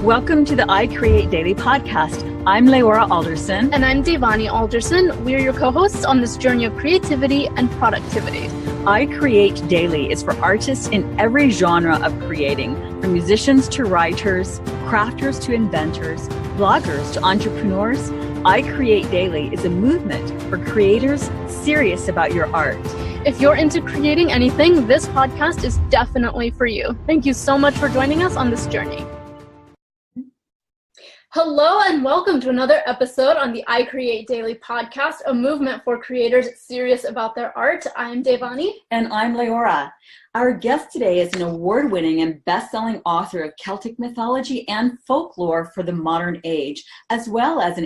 Welcome to the I Create Daily podcast. I'm Leora Alderson. And I'm Devani Alderson. We're your co-hosts on this journey of creativity and productivity. I Create Daily is for artists in every genre of creating, from musicians to writers, crafters to inventors, bloggers to entrepreneurs. I Create Daily is a movement for creators serious about your art. If you're into creating anything, this podcast is definitely for you. Thank you so much for joining us on this journey. Hello and welcome to another episode on the I Create Daily podcast, a movement for creators serious about their art. I'm Devani. And I'm Leora. Our guest today is an award-winning and best-selling author of Celtic mythology and folklore for the modern age, as well as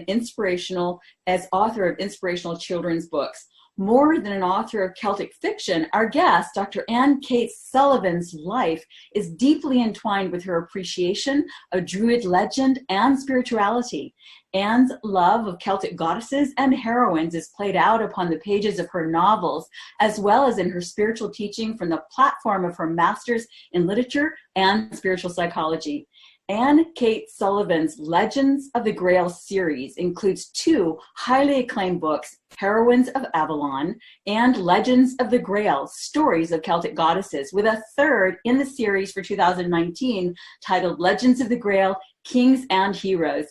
as author of inspirational children's books. More than an author of Celtic fiction, our guest, Dr. Ayn Cates Sullivan's life is deeply entwined with her appreciation of Druid legend and spirituality. Anne's love of Celtic goddesses and heroines is played out upon the pages of her novels, as well as in her spiritual teaching from the platform of her master's in literature and spiritual psychology. Ayn Cates Sullivan's Legends of the Grail series includes two highly acclaimed books, Heroines of Avalon and Legends of the Grail, Stories of Celtic Goddesses, with a third in the series for 2019 titled Legends of the Grail, Kings and Heroes.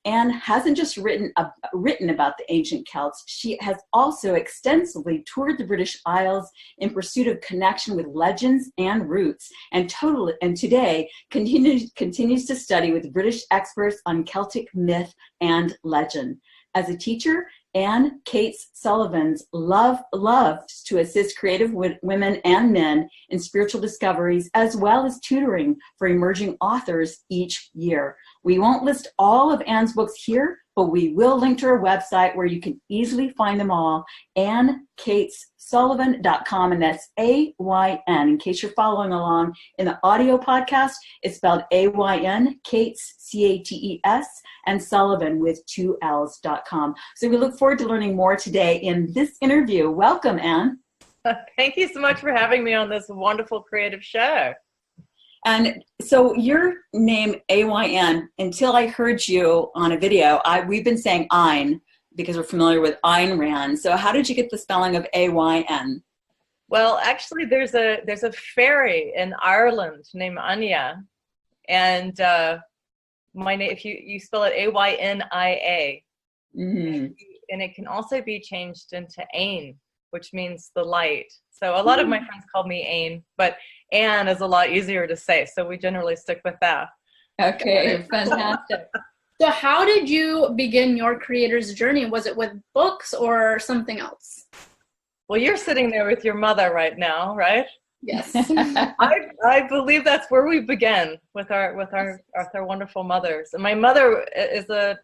Anne hasn't just written about the ancient Celts, she has also extensively toured the British Isles in pursuit of connection with legends and roots, and today continues to study with British experts on Celtic myth and legend. As a teacher, Ayn Cates Sullivan's loves to assist creative women and men in spiritual discoveries, as well as tutoring for emerging authors each year. We won't list all of Anne's books here, but we will link to her website where you can easily find them all, AynCatesSullivan.com, and that's A-Y-N. In case you're following along in the audio podcast, it's spelled A-Y-N, Cates, C-A-T-E-S, and Sullivan with 2 L's.com. So we look forward to learning more today in this interview. Welcome, Anne. Thank you so much for having me on this wonderful creative show. And so your name, A-Y-N, until I heard you on a video, we've been saying Ayn because we're familiar with Ayn Rand. So how did you get the spelling of A-Y-N? Well, actually, there's a fairy in Ireland named Anya, and my name, if you spell it A-Y-N-I-A, and it can also be changed into Ayn, which means the light. So a lot of my friends call me Ayn, but Anne is a lot easier to say, so we generally stick with that. Okay, fantastic. So how did you begin your creator's journey? Was it with books or something else? Well, you're sitting there with your mother right now, right? Yes. I believe that's where we began with our wonderful mothers. And my mother is a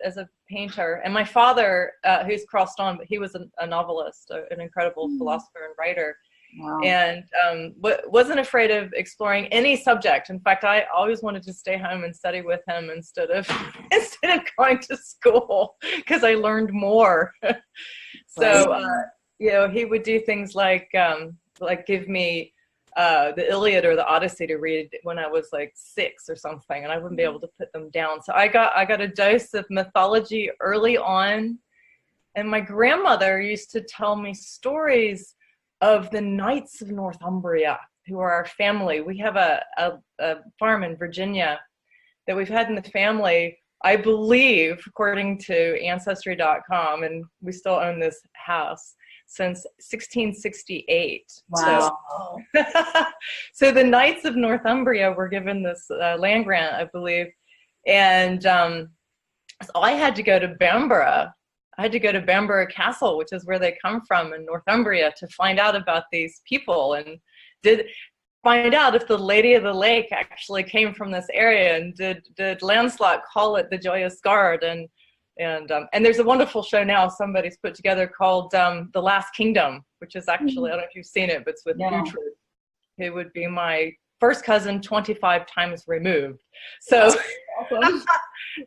painter, and my father, who's crossed on, but he was a novelist, an incredible philosopher and writer. Wow. And wasn't afraid of exploring any subject. In fact, I always wanted to stay home and study with him instead of going to school because I learned more. So he would do things like give me the Iliad or the Odyssey to read when I was like 6 or something, and I wouldn't be able to put them down. So I got a dose of mythology early on, and my grandmother used to tell me stories of the Knights of Northumbria, who are our family. We have a farm in Virginia that we've had in the family, I believe, according to Ancestry.com, and we still own this house since 1668. Wow. So the Knights of Northumbria were given this land grant, I believe, and so I had to go to Bamborough. I had to go to Bamborough Castle, which is where they come from in Northumbria, to find out about these people, and did find out if the Lady of the Lake actually came from this area, and did Lancelot call it the Joyous Guard, and there's a wonderful show now somebody's put together called The Last Kingdom, which is actually, I don't know if you've seen it, but it's with Druid, who would be my first cousin 25 times removed. So,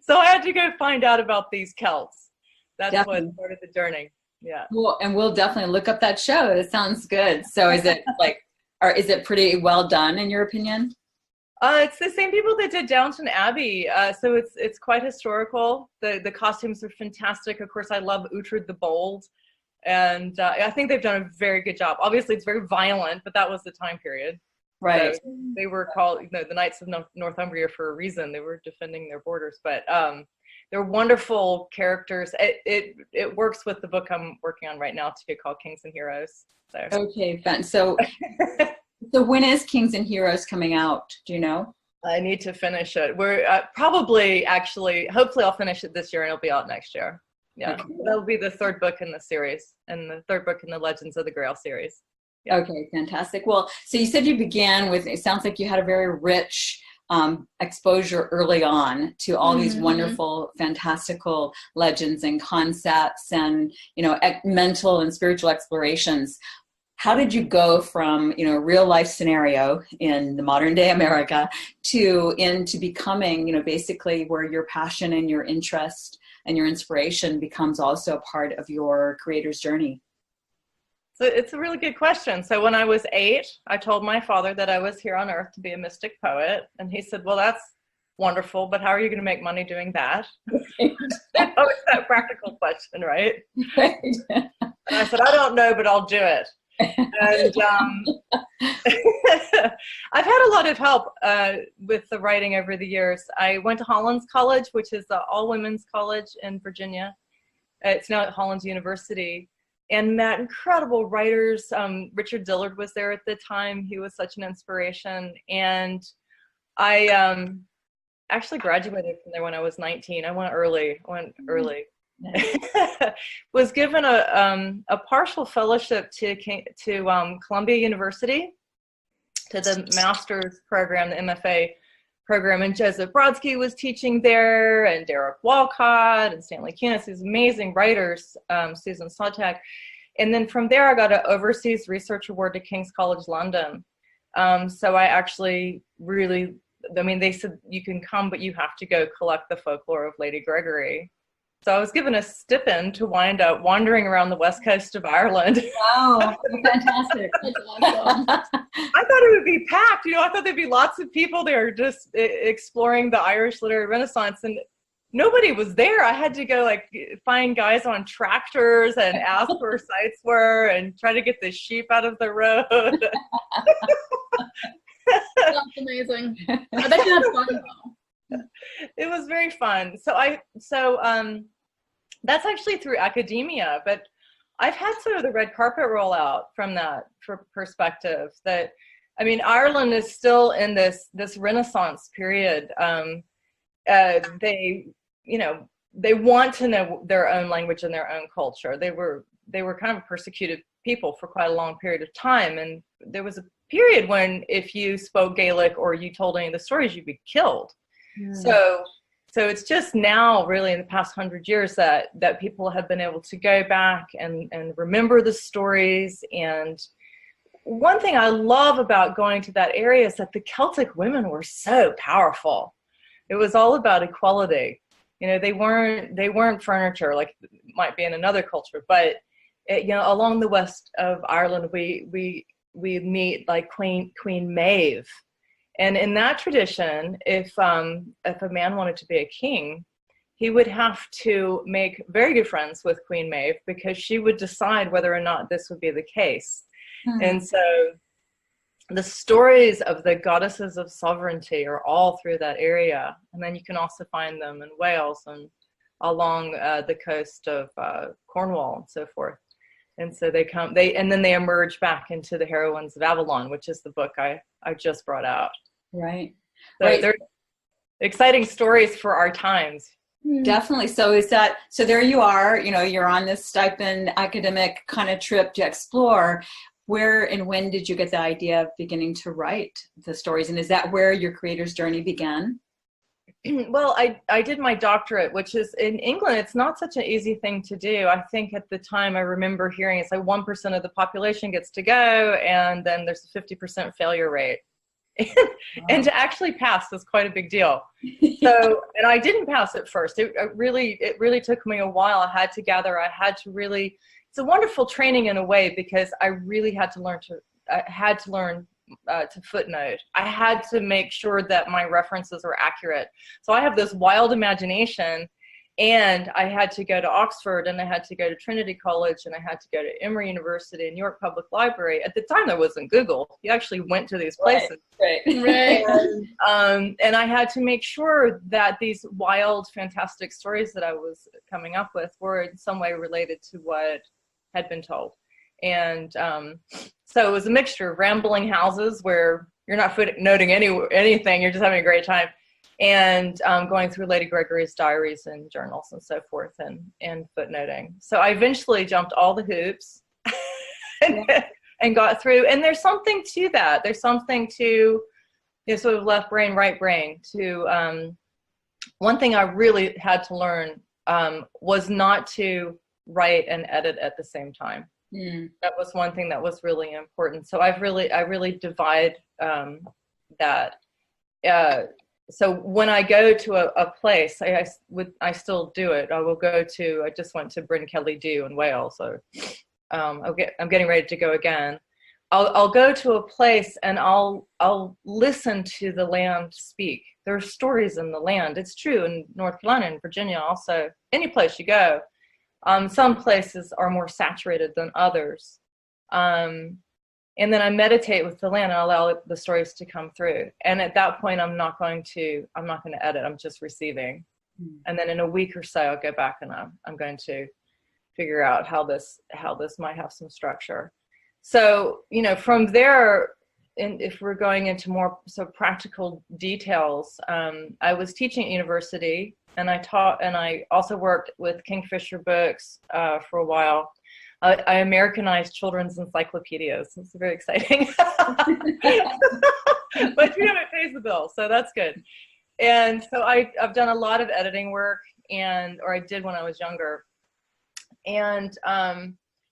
so I had to go find out about these Celts. That's what started the journey. Yeah. Well, and we'll definitely look up that show. It sounds good. So is it is it pretty well done in your opinion? It's the same people that did Downton Abbey, so it's quite historical. The costumes are fantastic. Of course, I love Uhtred the Bold, and I think they've done a very good job. Obviously, it's very violent, but that was the time period. Right. So they were called, the Knights of Northumbria for a reason. They were defending their borders, but they're wonderful characters. It works with the book I'm working on right now too, called Kings and Heroes. So. Okay, fun. So, so when is Kings and Heroes coming out? Do you know? I need to finish it. We're probably, actually, hopefully I'll finish it this year and it'll be out next year. Yeah, okay. That'll be the third book in the series and the third book in the Legends of the Grail series. Yeah. Okay, fantastic. Well, so you said you began with, it sounds like you had a very rich exposure early on to all these wonderful, fantastical legends and concepts and, you know, mental and spiritual explorations. How did you go from, you know, real life scenario in the modern day America into becoming, you know, basically where your passion and your interest and your inspiration becomes also a part of your creator's journey? So it's a really good question. So when I was 8, I told my father that I was here on earth to be a mystic poet. And he said, well, that's wonderful, but how are you going to make money doing that? Always that practical question, right? Right. And I said, I don't know, but I'll do it. And I've had a lot of help with the writing over the years. I went to Hollins College, which is the all-women's college in Virginia. It's now at Hollins University. And met incredible writers. Richard Dillard was there at the time. He was such an inspiration. And I actually graduated from there when I was 19. I went early. Nice. Was given a partial fellowship to Columbia University, to the master's program, the MFA program. And Joseph Brodsky was teaching there, and Derek Walcott and Stanley Kunis, these amazing writers, Susan Sontag. And then from there, I got an Overseas Research Award to King's College London. So I actually really, I mean, they said you can come, but you have to go collect the folklore of Lady Gregory. So I was given a stipend to wind up wandering around the west coast of Ireland. Wow, fantastic. That's awesome. I thought it would be packed. You know, I thought there'd be lots of people there just exploring the Irish literary renaissance, and nobody was there. I had to go like find guys on tractors and ask where sites were and try to get the sheep out of the road. That's amazing. I bet you had fun though. It was very fun. So that's actually through academia, but I've had sort of the red carpet rollout from that perspective. That, I mean, Ireland is still in this Renaissance period. They, you know, they want to know their own language and their own culture. They were kind of persecuted people for quite a long period of time, and there was a period when if you spoke Gaelic or you told any of the stories, you'd be killed. So it's just now, really, in the past 100 years, that people have been able to go back and remember the stories. And one thing I love about going to that area is that the Celtic women were so powerful. It was all about equality. You know, they weren't furniture like it might be in another culture, but you know, along the west of Ireland, we meet like Queen Maeve. And in that tradition, if a man wanted to be a king, he would have to make very good friends with Queen Maeve, because she would decide whether or not this would be the case. And so the stories of the goddesses of sovereignty are all through that area. And then you can also find them in Wales and along the coast of Cornwall and so forth. And so and then they emerge back into the Heroines of Avalon, which is the book I just brought out. Right. So right. They're exciting stories for our times. Definitely. So there you are, you know, you're on this stipend academic kind of trip to explore. Where and when did you get the idea of beginning to write the stories? And is that where your creator's journey began? Well, I did my doctorate, which is in England. It's not such an easy thing to do. I think at the time I remember hearing it's like 1% of the population gets to go, and then there's a 50% failure rate. And to actually pass was quite a big deal. So, and I didn't pass at first. It really took me a while. I had to really, it's a wonderful training in a way, because I really had to learn to footnote. I had to make sure that my references were accurate. So I have this wild imagination, and I had to go to Oxford, and I had to go to Trinity College, and I had to go to Emory University and New York Public Library. At the time, there wasn't Google. You actually went to these places. Right. And I had to make sure that these wild, fantastic stories that I was coming up with were in some way related to what had been told. And so it was a mixture of rambling houses where you're not footnoting anything, you're just having a great time, and going through Lady Gregory's diaries and journals and so forth, and footnoting. So I eventually jumped all the hoops and got through. And there's something to that. There's something to sort of left brain, right brain. To one thing I really had to learn was not to write and edit at the same time. That was one thing that was really important. So I really divide that. So when I go to a place, I still do it. I just went to Bryn Celyn Dhu in Wales. So I'm getting ready to go again. I'll go to a place and I'll listen to the land speak. There are stories in the land. It's true in North Carolina and Virginia also. Any place you go. Some places are more saturated than others. And then I meditate with the land and allow the stories to come through. And at that point, I'm not going to edit. I'm just receiving. And then in a week or so, I'll go back and I'm going to figure out how this might have some structure. So, from there, and if we're going into more practical details, I was teaching at university, and I taught, and I also worked with Kingfisher Books for a while. I Americanized children's encyclopedias. It's very exciting. But it pays the bill, so that's good. And so I've done a lot of editing work, or I did when I was younger, and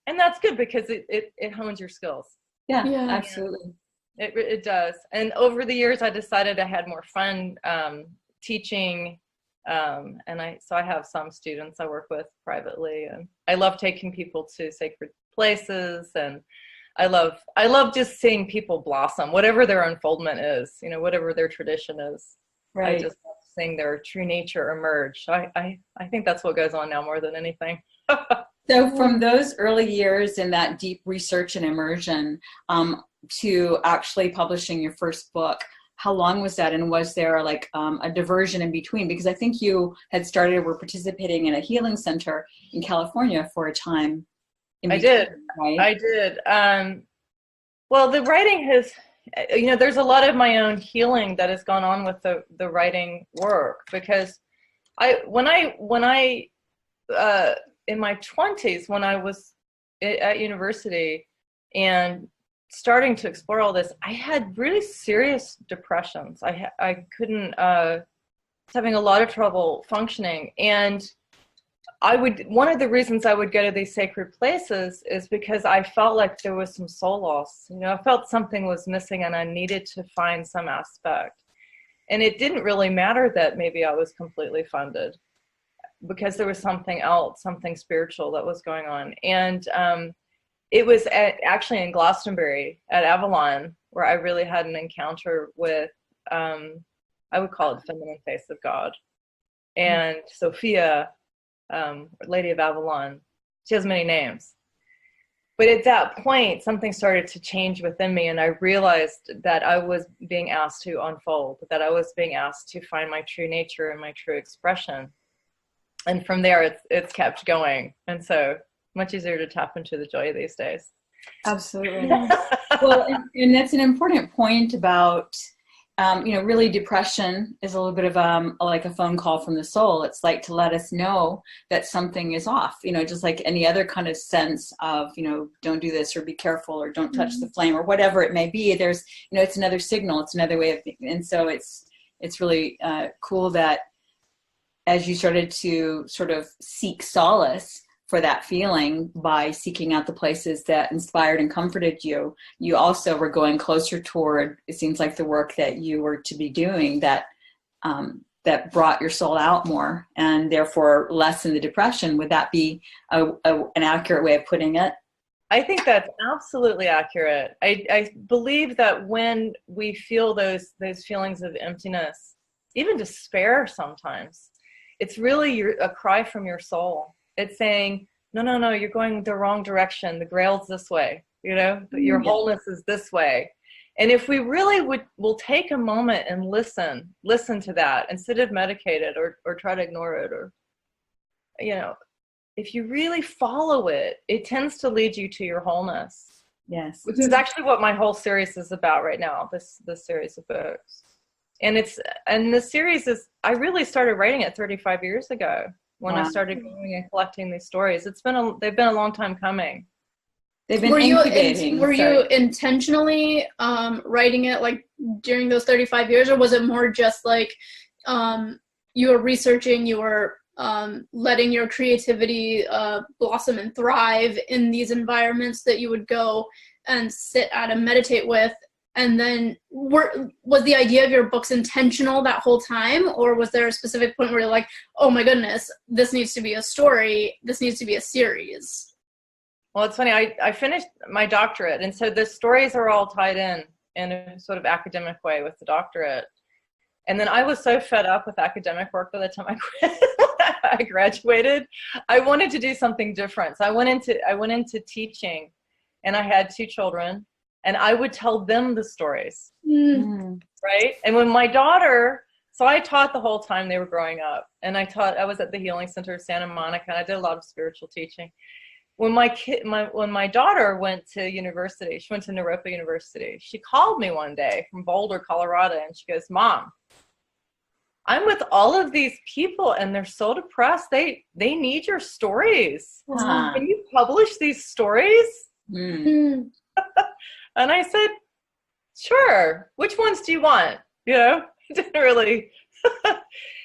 that's good because it hones your skills. Yeah, absolutely. It does. And over the years, I decided I had more fun teaching. And I have some students I work with privately, and I love taking people to sacred places, and I love just seeing people blossom, whatever their unfoldment is, whatever their tradition is. Right. I just love seeing their true nature emerge. I think that's what goes on now more than anything. So from those early years in that deep research and immersion to actually publishing your first book, how long was that, and was there a diversion in between? Because I think you had were participating in a healing center in California for a time. I did. Well, the writing has, there's a lot of my own healing that has gone on with the writing work, because when I in my 20s, when I was at university and starting to explore all this, I had really serious depressions. I couldn't, was having a lot of trouble functioning. And one of the reasons I would go to these sacred places is because I felt like there was some soul loss. I felt something was missing and I needed to find some aspect. And it didn't really matter that maybe I was completely funded, because there was something else, something spiritual that was going on. And it was actually in Glastonbury at Avalon where I really had an encounter with, I would call it feminine face of God. And Sophia, Lady of Avalon, she has many names. But at that point, something started to change within me, and I realized that I was being asked to unfold, that I was being asked to find my true nature and my true expression. And from there, it's kept going. And so much easier to tap into the joy these days. Absolutely. Well, and that's an important point about, really depression is a little bit of like a phone call from the soul. It's like to let us know that something is off, just like any other kind of sense of, don't do this or be careful or don't touch the flame or whatever it may be. There's, it's another signal. It's another way of thinking. And so it's really cool that as you started to sort of seek solace for that feeling by seeking out the places that inspired and comforted you, you also were going closer toward, it seems like, the work that you were to be doing that brought your soul out more and therefore lessen the depression. Would that be an accurate way of putting it? I think that's absolutely accurate. I believe that when we feel those feelings of emptiness, even despair sometimes, it's really a cry from your soul. It's saying, no, you're going the wrong direction. The Grail's this way, but your wholeness is this way. And if we really will take a moment and listen to that instead of medicate it or try to ignore it, or, if you really follow it, it tends to lead you to your wholeness. Yes. Which is actually what my whole series is about right now, this series of books. And the series I really started writing it 35 years ago when I started going and collecting these stories. They've been a long time coming. They've been incubating. Were you intentionally writing it like during those 35 years, or was it more just like you were researching, you were letting your creativity blossom and thrive in these environments that you would go and sit at and meditate with? And then was the idea of your books intentional that whole time, or was there a specific point where you're like, oh my goodness, this needs to be a story, this needs to be a series? Well, it's funny, I finished my doctorate, and so the stories are all tied in a sort of academic way with the doctorate. And then I was so fed up with academic work by the time I graduated. I wanted to do something different. So I went into teaching, and I had 2 children, and I would tell them the stories, right? And when my daughter, so I taught the whole time they were growing up, and I was at the Healing Center of Santa Monica, and I did a lot of spiritual teaching. When my daughter went to university, she went to Naropa University. She called me one day from Boulder, Colorado, and she goes, "Mom, I'm with all of these people, and they're so depressed. They need your stories. Can you publish these stories?" And I said, "Sure. Which ones do you want?" Didn't really.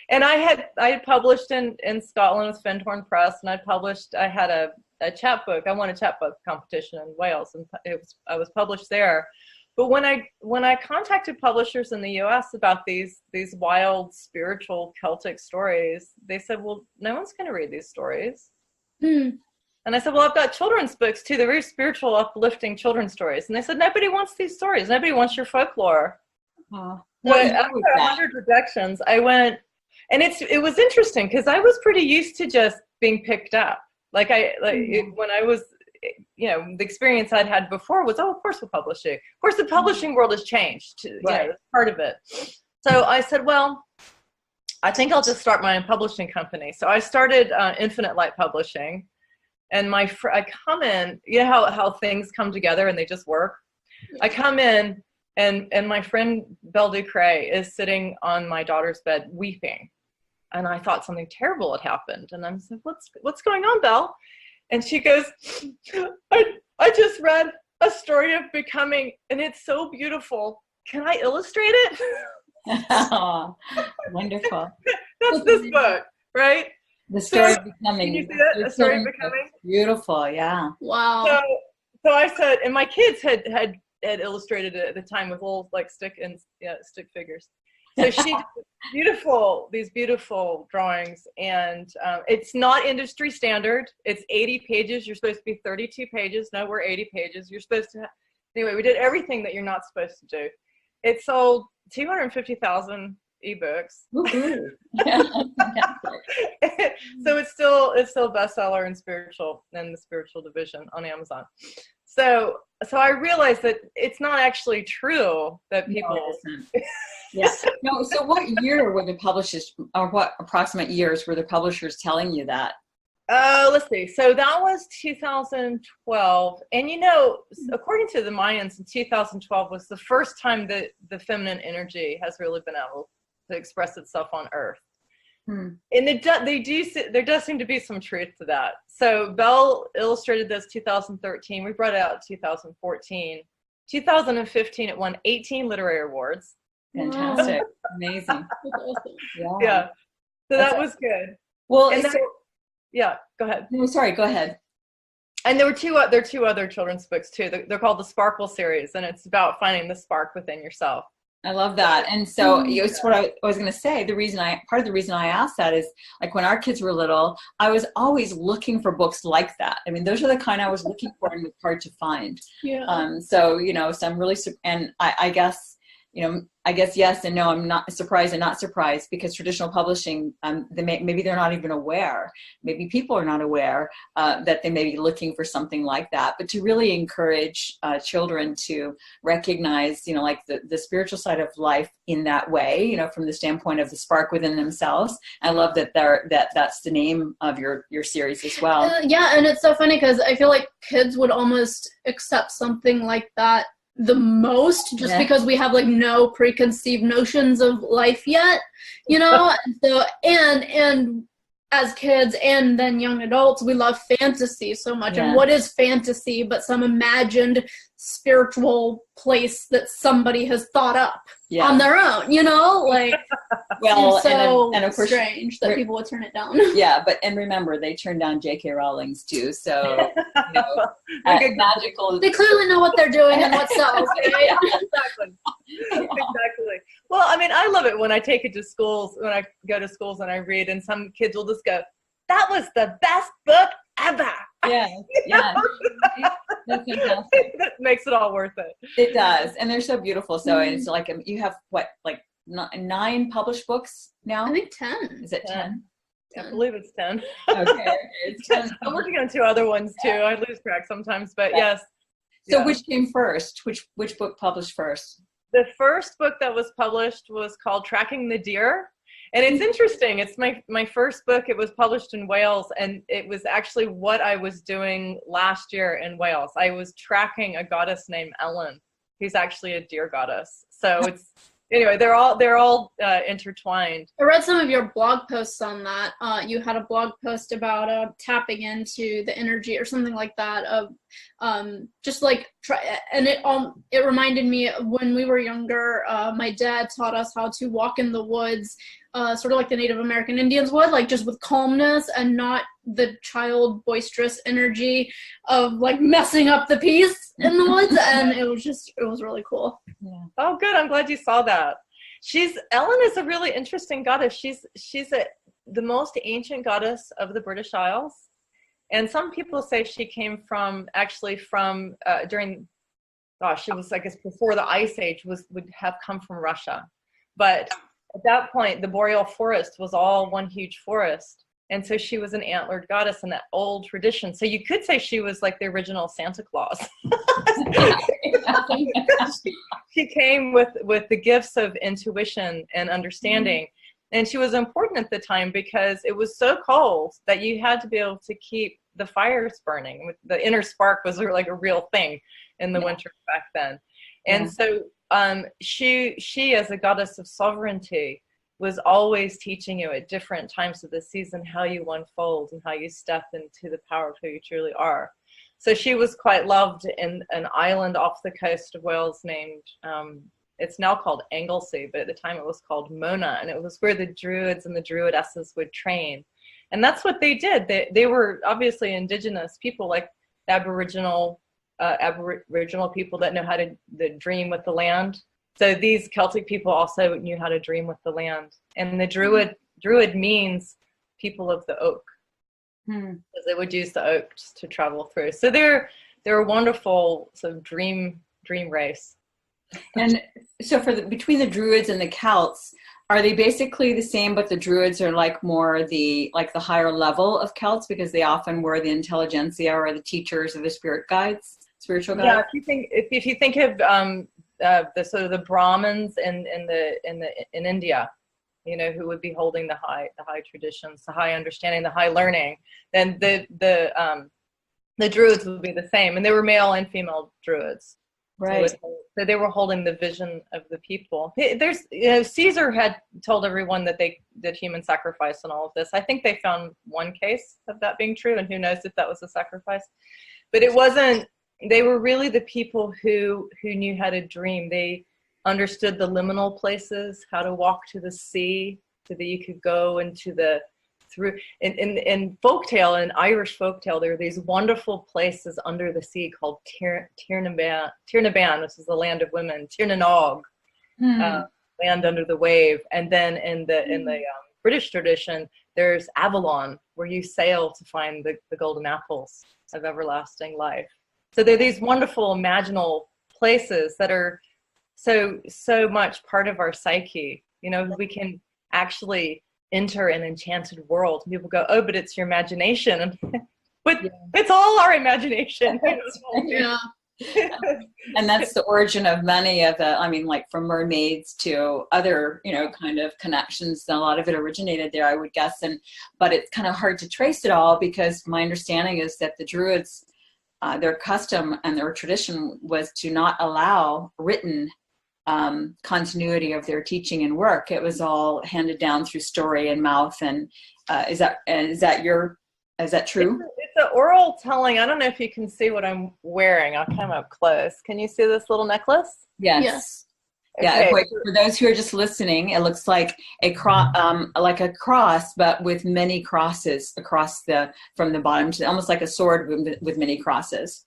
And I had published in Scotland with Findhorn Press, and I had a chapbook. I won a chapbook competition in Wales, and I was published there. But when I contacted publishers in the U.S. about these wild spiritual Celtic stories, they said, "Well, no one's going to read these stories." And I said, "Well, I've got children's books too. They're very spiritual, uplifting children's stories." And they said, "Nobody wants these stories. Nobody wants your folklore." So after 100 rejections, I went, and it was interesting because I was pretty used to just being picked up. When I was, the experience I'd had before was, of course we'll publish it. Of course, the publishing world has changed. That's part of it. So I said, well, I think I'll just start my own publishing company. So I started Infinite Light Publishing. And I come in, how things come together and they just work. I come in, and my friend Belle Ducray is sitting on my daughter's bed weeping. And I thought something terrible had happened. And I said, what's going on, Belle? And she goes, I just read a story of becoming, and it's so beautiful. Can I illustrate it? Oh, wonderful. That's this book, right? The Story of Becoming. Can you see it? The Story of Becoming? Beautiful, yeah. Wow. So I said, and my kids had illustrated it at the time with little stick figures. So she did these beautiful drawings, and it's not industry standard. It's 80 pages. You're supposed to be 32 pages. No, we're 80 pages. You're supposed to anyway, we did everything that you're not supposed to do. It sold 250,000 ebooks. So it's still a bestseller in the spiritual division on Amazon. So I realized that it's not actually true that people. No, so what year were the publishers, or what approximate years were the publishers telling you that? Let's see. So that was 2012. And according to the Mayans, in 2012 was the first time that the feminine energy has really been able to express itself on Earth. And there does seem to be some truth to that. So Belle illustrated this 2013. We brought it out in 2014. 2015, it won 18 literary awards. Fantastic. Amazing. Yeah. So that was good. Well, yeah, go ahead. No, sorry, go ahead. And there are two other children's books too. They're called the Sparkle series, and it's about finding the spark within yourself. I love that. And so it's what I was going to say. Part of the reason I asked that is, like, when our kids were little, I was always looking for books like that. I mean, those are the kind I was looking for and was hard to find. Yeah. So, so I'm really, and I guess, yes and no, I'm not surprised and not surprised, because traditional publishing, maybe they're not even aware. Maybe people are not aware that they may be looking for something like that. But to really encourage children to recognize, like the spiritual side of life in that way, from the standpoint of the spark within themselves. I love that that's the name of your series as well. Yeah, and it's so funny because I feel like kids would almost accept something like that the most, just because we have like no preconceived notions of life yet, so and as kids and then young adults, we love fantasy so much. And what is fantasy but some imagined spiritual place that somebody has thought up on their own, like well, so and of course, strange that people would turn it down. And remember, they turned down J.K. Rowling's too, so magical. They clearly know what they're doing and what sells. Right? Exactly. Well, I mean, I love it when I take it to schools, when I go to schools and I read, and some kids will just go, "That was the best book ever." Yeah. That's fantastic. That makes it all worth it. It does, and they're so beautiful. So it's like you have what, like 9 published books now? I think 10. Is it 10? I believe it's 10. Okay, it's 10. I'm working on 2 other ones too. I lose track sometimes, but yes. So which came first? Which book published first? The first book that was published was called Tracking the Deer. And it's interesting. It's my first book. It was published in Wales, and it was actually what I was doing last year in Wales. I was tracking a goddess named Ellen, who's actually a deer goddess. So it's anyway, they're all intertwined. I read some of your blog posts on that. You had a blog post about tapping into the energy or something like that of just like and it reminded me of when we were younger. My dad taught us how to walk in the woods, sort of like the Native American Indians would, like just with calmness and not the child boisterous energy of like messing up the peace in the woods. And it was really cool. Yeah. Oh, good. I'm glad you saw that. Ellen is a really interesting goddess. She's the most ancient goddess of the British Isles. And some people say she came from during, it was, I guess, before the Ice Age would have come from Russia. But at that point, the boreal forest was all one huge forest. And so she was an antlered goddess in that old tradition. So you could say she was like the original Santa Claus. She came with the gifts of intuition and understanding. And she was important at the time because it was so cold that you had to be able to keep the fires burning. The inner spark was like a real thing in the winter back then. And so she, as a goddess of sovereignty, was always teaching you at different times of the season how you unfold and how you step into the power of who you truly are. So she was quite loved in an island off the coast of Wales named, it's now called Anglesey, but at the time it was called Mona, and it was where the Druids and the Druidesses would train. And that's what they did. They were obviously indigenous people, like Aboriginal people that know how to dream with the land. So these Celtic people also knew how to dream with the land. And the Druid means people of the oak, because they would use the oak to travel through. So they're a wonderful sort of dream race. And so between the Druids and the Celts, are they basically the same, but the Druids are like more the higher level of Celts because they often were the intelligentsia or the teachers or the spiritual guides? Yeah, if you think of the sort of the Brahmins in India, who would be holding the high traditions, the high understanding, the high learning, then the Druids would be the same, and they were male and female Druids. Right. So they were holding the vision of the people. Caesar had told everyone that they did human sacrifice and all of this. I think they found one case of that being true, and who knows if that was a sacrifice. But it wasn't. They were really the people who knew how to dream. They understood the liminal places, how to walk to the sea, so that you could go into in folktale, in Irish folktale, there are these wonderful places under the sea called Tirnaban, which is the land of women, Tirnanog. Land Under the Wave. And then in the British tradition, there's Avalon, where you sail to find the golden apples of everlasting life. So they're these wonderful imaginal places that are so much part of our psyche. You know, we can actually enter an enchanted world. People go, oh, but it's your imagination. But it's all our imagination. Yeah. And that's the origin of many of the, I mean, like from mermaids to other, you know, kind of connections. A lot of it originated there, I would guess. But it's kind of hard to trace it all, because my understanding is that the Druids, their custom and their tradition was to not allow written continuity of their teaching and work. It was all handed down through story and mouth. And is that true? It's an oral telling. I don't know if you can see what I'm wearing. I'll come up close. Can you see this little necklace? Yes. Okay. Yeah. For those who are just listening, it looks like a cross, but with many crosses across from the bottom to almost like a sword with many crosses.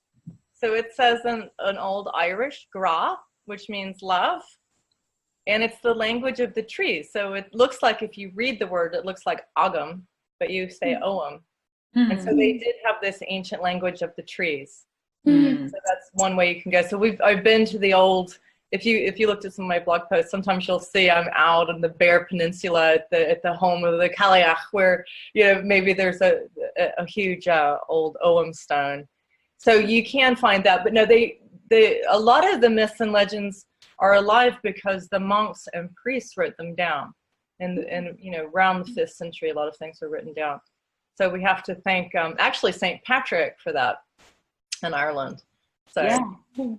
So it says in an old Irish, gra, which means love, and it's the language of the trees. So it looks like, if you read the word, it looks like agam, but you say oam. And so they did have this ancient language of the trees. So that's one way you can go. So I've been to the old, if you looked at some of my blog posts, sometimes you'll see I'm out on the Bear Peninsula at the home of the Cailleach, where, you know, maybe there's a huge old Ogham stone. So you can find that. But no, a lot of the myths and legends are alive because the monks and priests wrote them down. And you know, around the 5th century, a lot of things were written down. So we have to thank actually St. Patrick for that in Ireland. So yeah,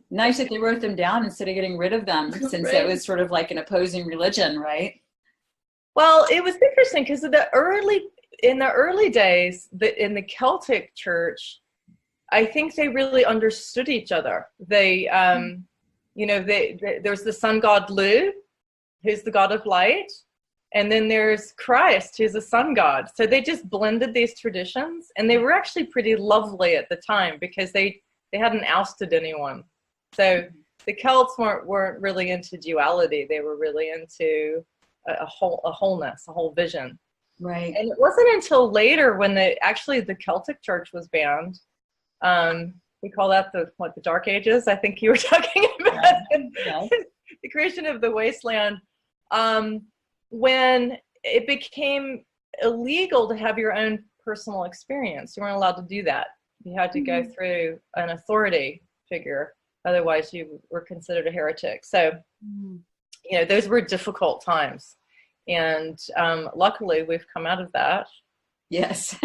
nice that they wrote them down instead of getting rid of them, since it was sort of like an opposing religion, right? Well, it was interesting because in the early days, in the Celtic church, I think they really understood each other. They, you know, there's the sun god Lu, who's the god of light. And then there's Christ, who's a sun god. So they just blended these traditions, and they were actually pretty lovely at the time because they hadn't ousted anyone. So the Celts weren't really into duality. They were really into a wholeness, a whole vision. Right. And it wasn't until later when the Celtic church was banned. We call that the Dark Ages, I think you were talking about. Yeah. The creation of the wasteland. When it became illegal to have your own personal experience. You weren't allowed to do that. You had to go through an authority figure. Otherwise, you were considered a heretic. So, you know, those were difficult times. And luckily, we've come out of that. Yes.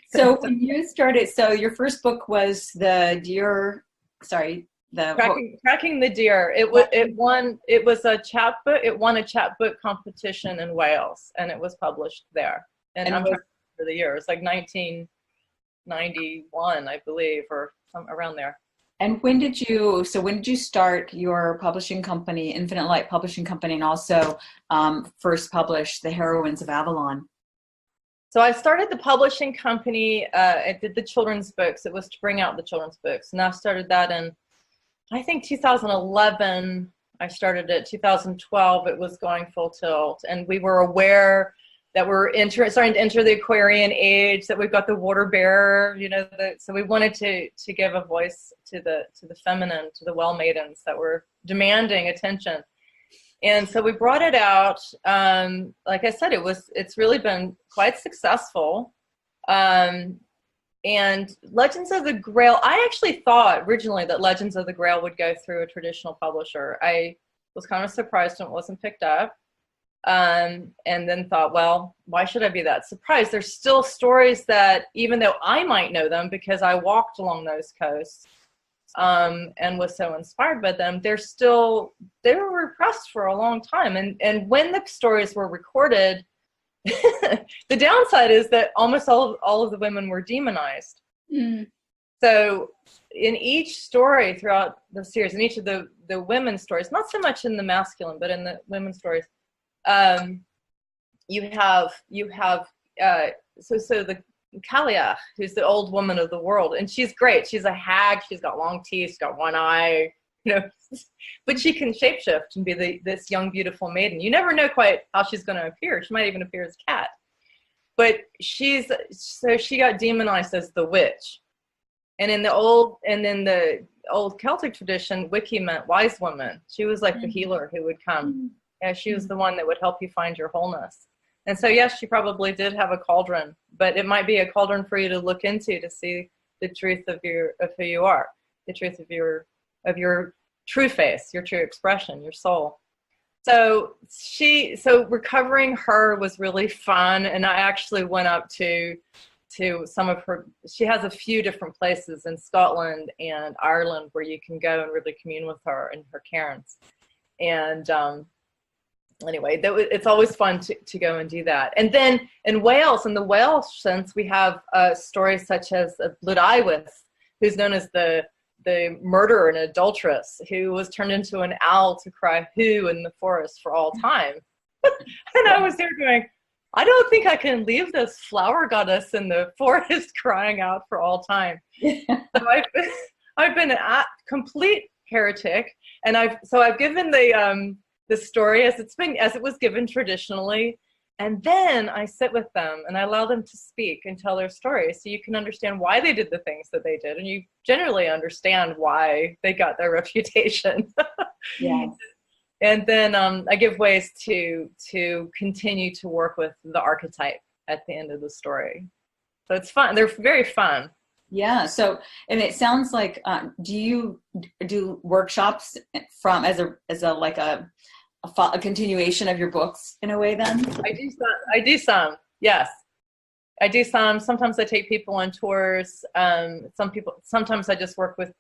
So when you started, so your first book was the deer, Tracking the Deer. It won a chapbook. It won a chapbook competition in Wales, and it was published there. And I'm trying for the year. It's like 1991, I believe, or around there. And when did you start your publishing company, Infinite Light Publishing Company, and also first publish the Heroines of Avalon? So I started the publishing company. I did the children's books. It was to bring out the children's books, and I started that in, I think, 2011. I started it. 2012, it was going full tilt, and we were aware that we're starting to enter the Aquarian age, that we've got the water bearer, you know. So we wanted to give a voice to the feminine, to the well maidens that were demanding attention. And so we brought it out. Like I said, it's really been quite successful. And Legends of the Grail, I actually thought originally that Legends of the Grail would go through a traditional publisher. I was kind of surprised when it wasn't picked up. And then thought, well, why should I be that surprised? There's still stories that, even though I might know them because I walked along those coasts, and was so inspired by them, they were repressed for a long time. And when the stories were recorded, the downside is that almost all of the women were demonized. So in each story throughout the series, in each of the women's stories, not so much in the masculine, but in the women's stories, you have the Cailleach, who's the old woman of the world, and she's great. She's a hag. She's got long teeth. She's got one eye. you know, but she can shapeshift and be this young, beautiful maiden. You never know quite how she's going to appear. She might even appear as a cat. But she got demonized as the witch. And in the old Celtic tradition, Wicca meant wise woman. She was like the healer who would come. Yeah, she was the one that would help you find your wholeness. And so, yes, she probably did have a cauldron, but it might be a cauldron for you to look into to see the truth of who you are, the truth of your true face, your true expression, your soul. So recovering her was really fun, and I actually went up to some of her. She has a few different places in Scotland and Ireland where you can go and really commune with her and her cairns. And anyway, it's always fun to go and do that. And then in Wales, in the Welsh sense, we have stories such as Blodeuwedd, who's known as the murderer and adulteress, who was turned into an owl to cry "hoo" in the forest for all time. And I was there going, I don't think I can leave this flower goddess in the forest crying out for all time. So I've been a complete heretic, and I've given the story as it was given traditionally, and then I sit with them and I allow them to speak and tell their story, so you can understand why they did the things that they did, and you generally understand why they got their reputation. Yeah. And then I give ways to continue to work with the archetype at the end of the story. So it's fun. They're very fun. Yeah. So, and it sounds like, do you do workshops as a continuation of your books in a way then? I do some. Yes. I do some. Sometimes I take people on tours. Sometimes I just work with,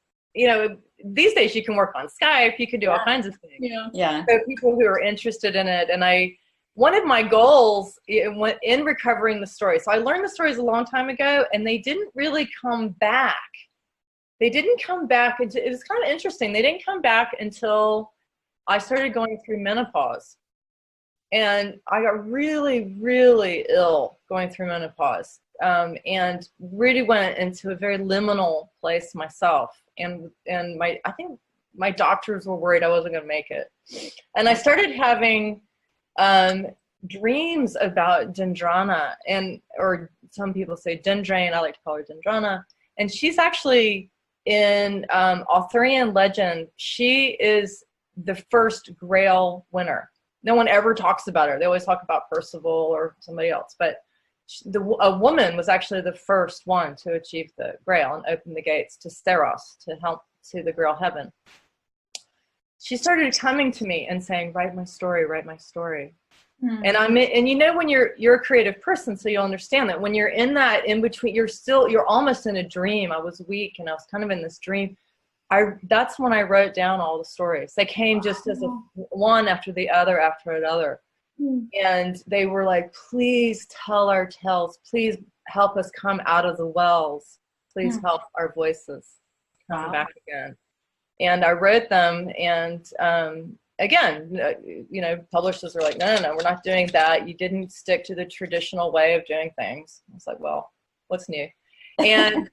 these days you can work on Skype. You can do all kinds of things. Yeah. So people who are interested in it. And one of my goals in recovering the story. So I learned the stories a long time ago, and they didn't really come back. It was kind of interesting. They didn't come back until I started going through menopause. And I got really, really ill going through menopause, and really went into a very liminal place myself. And I think my doctors were worried I wasn't going to make it. And I started having dreams about Dendrana, or some people say Dendrain. I like to call her Dendrana. And she's actually in Arthurian legend. She is the first Grail winner. No one ever talks about her. They always talk about Percival or somebody else. But a woman was actually the first one to achieve the Grail and open the gates to Theros, to help to the Grail heaven. She started coming to me and saying, write my story, write my story. Mm-hmm. And when you're a creative person, so you'll understand that when you're in that in between, you're almost in a dream. I was weak and I was kind of in this dream. That's when I wrote down all the stories. They came just as one after the other after another. Mm. And they were like, please tell our tales. Please help us come out of the wells. Please help our voices come back again. And I wrote them. And again, publishers were like, no, we're not doing that. You didn't stick to the traditional way of doing things. I was like, well, what's new? And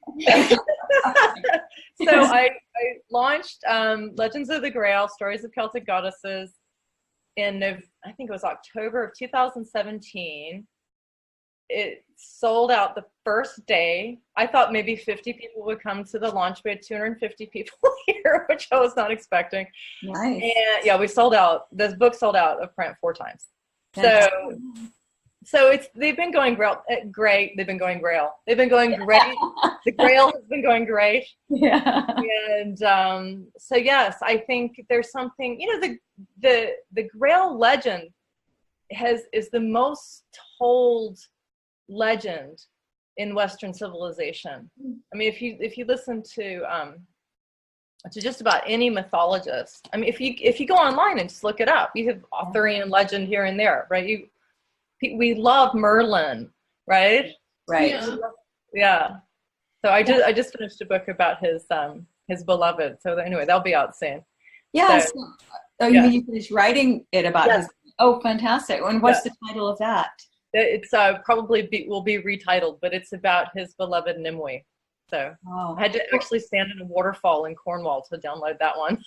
so I launched Legends of the Grail, Stories of Celtic Goddesses I think it was October of 2017. It sold out the first day. I thought maybe 50 people would come to the launch. We had 250 people here, which I was not expecting. Nice. And yeah, we sold out. This book sold out of print 4 times. So they've been going great. They've been going Grail. They've been going great. The Grail has been going great. Yeah. And so yes, I think there's something. The Grail legend is the most told legend in Western civilization. I mean, if you listen to just about any mythologist. I mean, if you go online and just look it up, you have Arthurian legend here and there, right? We love Merlin, right? Right. Yeah. So I just finished a book about his beloved. So anyway, that'll be out soon. Yeah. You mean you finished writing it about his? Oh, fantastic! And what's the title of that? It's probably will be retitled, but it's about his beloved Nimue. So Oh. I had to actually stand in a waterfall in Cornwall to download that one.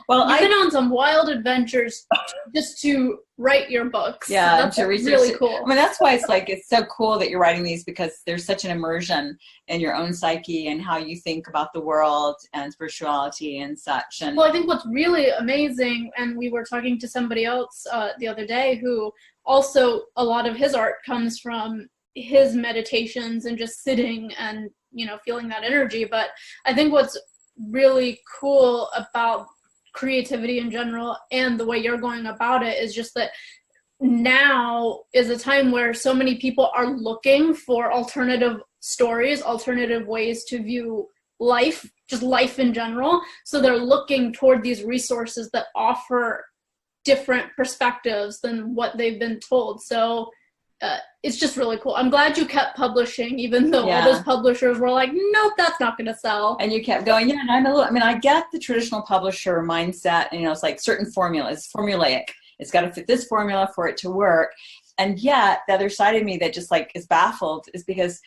Well, You've been on some wild adventures just to write your books. Yeah, that's to research really it. cool. I mean, that's why it's so cool that you're writing these, because there's such an immersion in your own psyche and how you think about the world and spirituality and such. And well, I think what's really amazing, and we were talking to somebody else the other day who also, a lot of his art comes from his meditations and just sitting and, feeling that energy. But I think what's really cool about creativity in general and the way you're going about it is just that now is a time where so many people are looking for alternative stories, alternative ways to view life, just life in general. So they're looking toward these resources that offer different perspectives than what they've been told. So it's just really cool. I'm glad you kept publishing, even though all those publishers were like, nope, that's not going to sell. And you kept going. Yeah, and I get the traditional publisher mindset, and it's like certain formulas, formulaic. It's got to fit this formula for it to work. And yet the other side of me that just like is baffled is because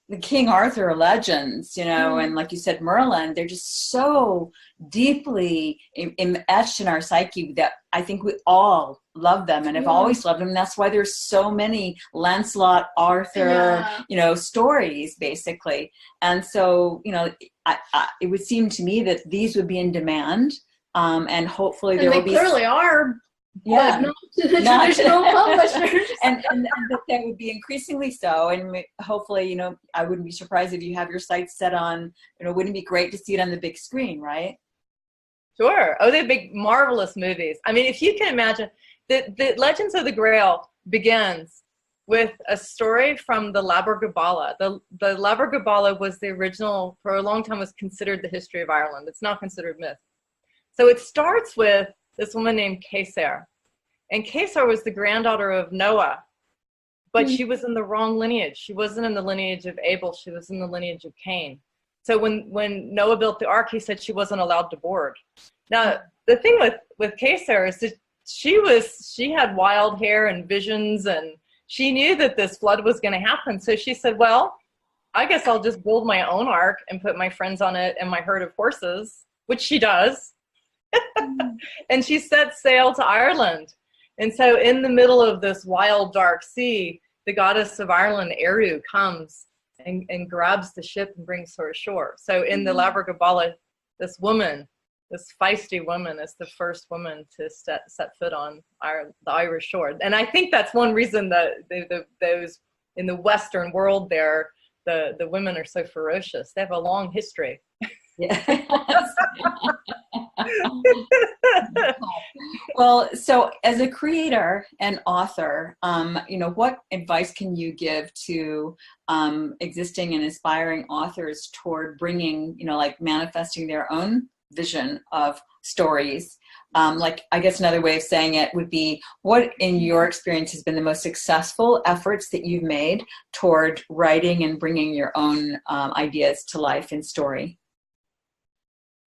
the King Arthur legends, and like you said, Merlin, they're just so deeply etched in our psyche that I think we all love them and have always loved them. And that's why there's so many Lancelot, Arthur, stories basically. And so, it would seem to me that these would be in demand, and hopefully there will be. They clearly are. Yeah, not to the traditional publishers. and that they would be increasingly so. And hopefully, I wouldn't be surprised if you have your sights set on, wouldn't it be great to see it on the big screen, right? Sure. Oh, they're big, marvelous movies. I mean, if you can imagine, the Legends of the Grail begins with a story from the Labor Gabála. The Labor Gabála was the original, for a long time, was considered the history of Ireland. It's not considered myth. So it starts with this woman named Caesar. And Caesar was the granddaughter of Noah, but she was in the wrong lineage. She wasn't in the lineage of Abel. She was in the lineage of Cain. So when Noah built the ark, he said she wasn't allowed to board. Now, the thing with Caesar is that she had wild hair and visions, and she knew that this flood was going to happen. So she said, well, I guess I'll just build my own ark and put my friends on it and my herd of horses, which she does. And she set sail to Ireland. And so in the middle of this wild, dark sea, the goddess of Ireland, Eru, comes and grabs the ship and brings her ashore. So in the Labor Gabála, this woman, this feisty woman, is the first woman to set foot on the Irish shore. And I think that's one reason that those in the Western world there, the women are so ferocious. They have a long history. Yeah. Well, so as a creator and author, what advice can you give to existing and aspiring authors toward bringing, like manifesting their own vision of stories? I guess another way of saying it would be, what in your experience has been the most successful efforts that you've made toward writing and bringing your own ideas to life in story?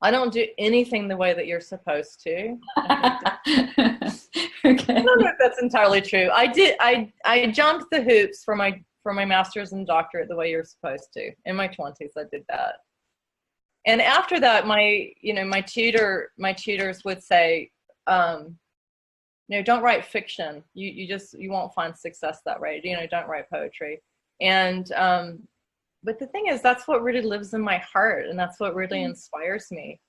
I don't do anything the way that you're supposed to. Okay. I don't know if that's entirely true. I jumped the hoops for my master's and doctorate the way you're supposed to. In my 20s, I did that. And after that, my tutors would say, don't write fiction. You won't find success that way. Don't write poetry. And but the thing is, that's what really lives in my heart, and that's what really inspires me.